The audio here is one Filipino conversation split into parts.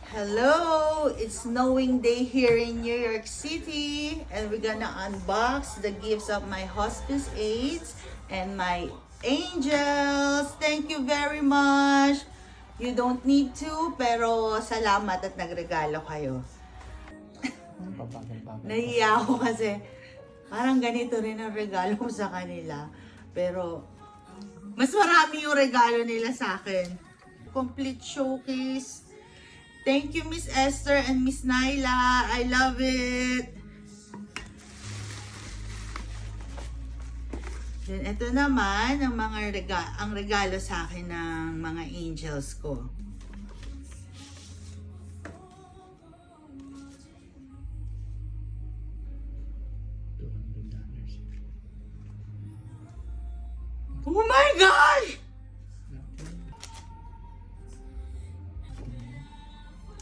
Hello! It's snowing day here in New York City and we're gonna unbox the gifts of my hospice aides and my angels. Thank you very much! You don't need to, pero salamat at nagregalo kayo. Nahiya ako kasi parang ganito rin ang regalo ko sa kanila. Pero mas marami yung regalo nila sa akin. Complete showcase. Thank you, Miss Esther and Miss Naila. I love it. Then, ito naman ang mga regalo sa akin ng mga angels ko. Oh my gosh!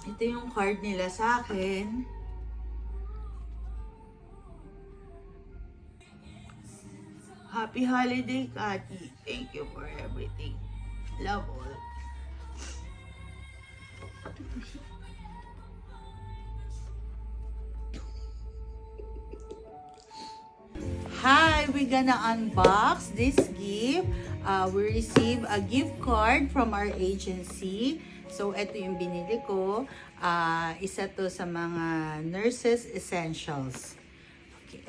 Ito yung card nila sa akin. Happy holiday, Kati. Thank you for everything. Love all. Hi, we're gonna unbox this gift. We received a gift card from our agency. So, ito yung binili ko. Isa to sa mga nurses essentials. Okay.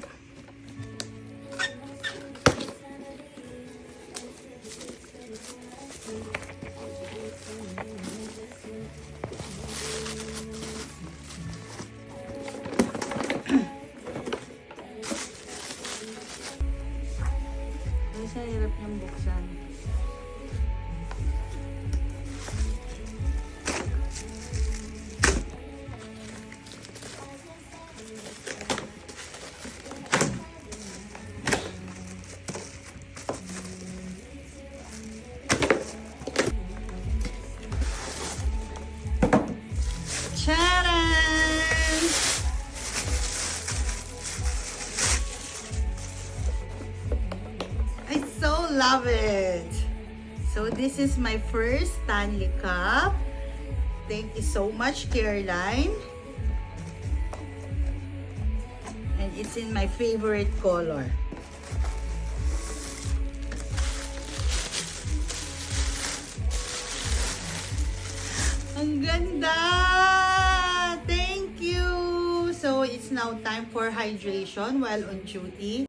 Sa hirap niyang buksan. Charan! I so love it. So this is my first Stanley Cup. Thank you so much, Caroline. And it's in my favorite color. Ang ganda! Thank you! So it's now time for hydration while on duty.